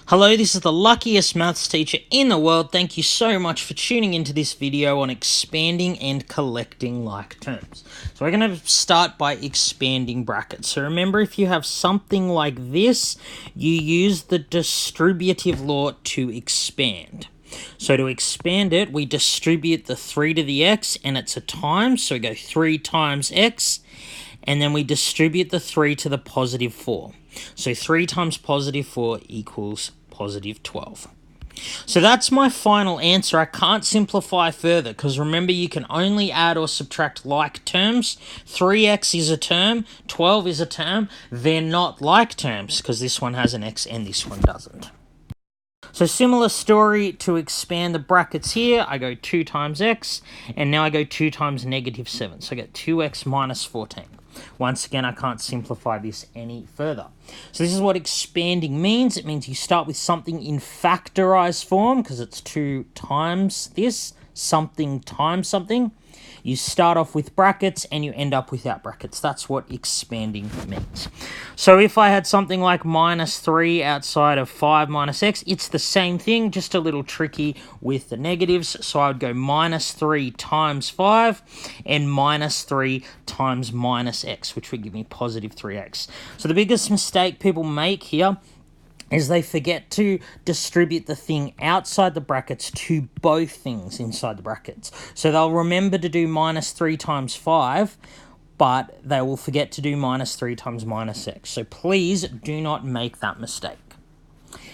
Hello, this is the luckiest maths teacher in the world. Thank you so much for tuning into this video on expanding and collecting like terms. So we're going to start by expanding brackets. So remember, if you have something like this, you use the distributive law to expand. So to expand it, we distribute the 3 to the x, and it's a times, so we go 3 times x, and then we distribute the 3 to the positive 4. So 3 times positive 4 equals positive 12. So that's my final answer. I can't simplify further because remember, you can only add or subtract like terms. 3x is a term, 12 is a term. They're not like terms because this one has an x and this one doesn't. So similar story to expand the brackets here. I go 2 times x, and now I go 2 times negative 7. So I get 2x minus 14. Once again, I can't simplify this any further. So this is what expanding means. It means you start with something in factorized form, because it's 2 times this, something times something. You start off with brackets and you end up without brackets. That's what expanding means. So if I had something like minus 3 outside of 5 minus x, it's the same thing, just a little tricky with the negatives. So I would go minus 3 times 5 and minus 3 times minus x, which would give me positive 3x. So the biggest mistake people make here is they forget to distribute the thing outside the brackets to both things inside the brackets. So they'll remember to do minus 3 times 5, but they will forget to do minus 3 times minus x. So please do not make that mistake.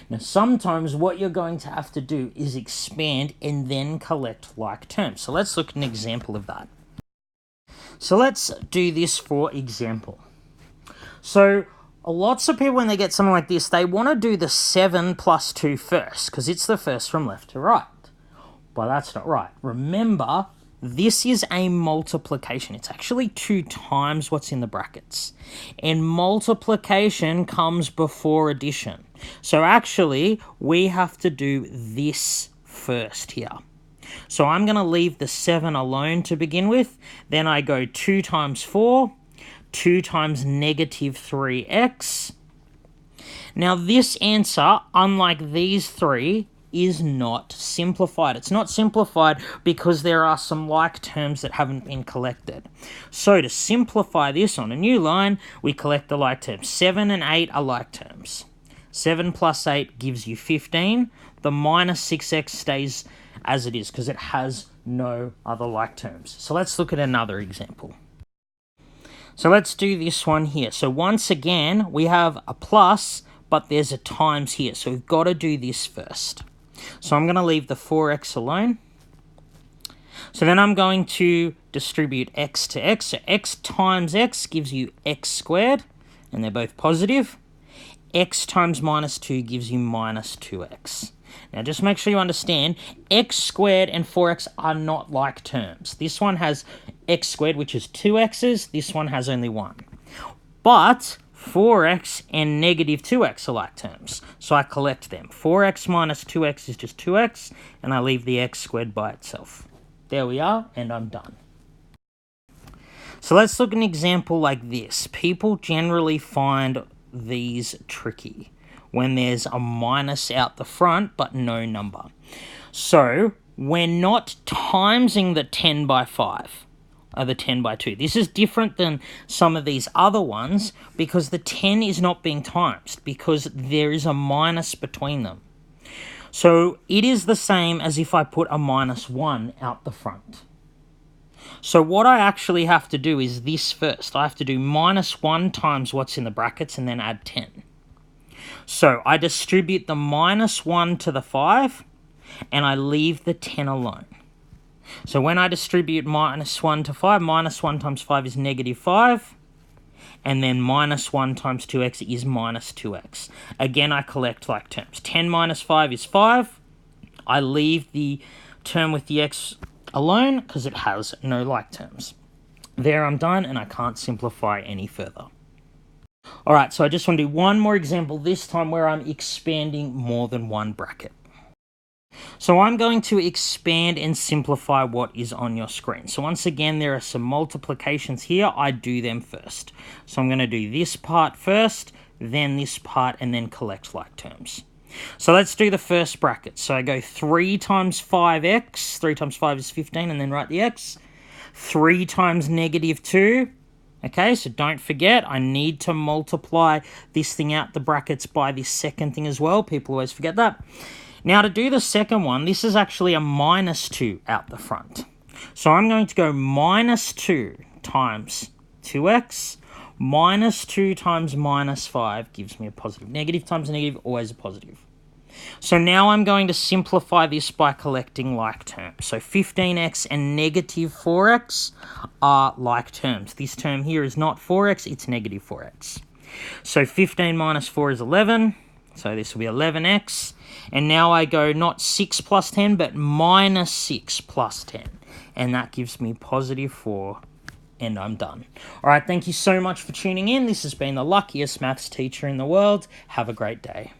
Now, sometimes what you're going to have to do is expand and then collect like terms. So let's look at an example of that. So let's do this for example. So lots of people, when they get something like this, they want to do the 7 plus 2 first, because it's the first from left to right. But that's not right. Remember, this is a multiplication. It's actually 2 times what's in the brackets. And multiplication comes before addition. So actually, we have to do this first here. So I'm going to leave the 7 alone to begin with. Then I go 2 times 4. 2 times negative 3x. Now this answer, unlike these three, is not simplified. It's not simplified because there are some like terms that haven't been collected. So to simplify this on a new line, we collect the like terms. 7 and 8 are like terms. 7 plus 8 gives you 15. The minus 6x stays as it is because it has no other like terms. So let's look at another example. So let's do this one here. So once again, we have a plus, but there's a times here. So we've got to do this first. So I'm going to leave the 4x alone. So then I'm going to distribute x to x. So x times x gives you x squared, and they're both positive. X times minus 2 gives you minus 2x. Now just make sure you understand, x squared and 4x are not like terms. This one has x squared, which is 2x's. This one has only 1. But 4x and negative 2x are like terms. So I collect them. 4x minus 2x is just 2x, and I leave the x squared by itself. There we are, and I'm done. So let's look at an example like this. People generally find these tricky when there's a minus out the front but no number. So we're not timesing the 10 by 5 or the 10 by 2. This is different than some of these other ones because the 10 is not being timesed because there is a minus between them. So it is the same as if I put a minus 1 out the front. So what I actually have to do is this first. I have to do minus 1 times what's in the brackets and then add 10. So I distribute the minus 1 to the 5, and I leave the 10 alone. So when I distribute minus 1 to 5, minus 1 times 5 is negative 5, and then minus 1 times 2x is minus 2x. Again, I collect like terms. 10 minus 5 is 5. I leave the term with the x alone because it has no like terms. There, I'm done, and I can't simplify any further. Alright, so I just want to do one more example, this time where I'm expanding more than one bracket. So I'm going to expand and simplify what is on your screen. So once again, there are some multiplications here. I do them first. So I'm going to do this part first, then this part, and then collect like terms. So let's do the first bracket. So I go 3 times 5x, 3 times 5 is 15, and then write the x. 3 times negative 2. Okay, so don't forget, I need to multiply this thing out the brackets by this second thing as well. People always forget that. Now to do the second one, this is actually a minus 2 out the front. So I'm going to go minus 2 times 2x, minus 2 times minus 5 gives me a positive. Negative times negative, always a positive. So now I'm going to simplify this by collecting like terms. So 15x and negative 4x are like terms. This term here is not 4x, it's negative 4x. So 15 minus 4 is 11. So this will be 11x. And now I go not 6 plus 10, but minus 6 plus 10. And that gives me positive 4. And I'm done. All right, thank you so much for tuning in. This has been the luckiest maths teacher in the world. Have a great day.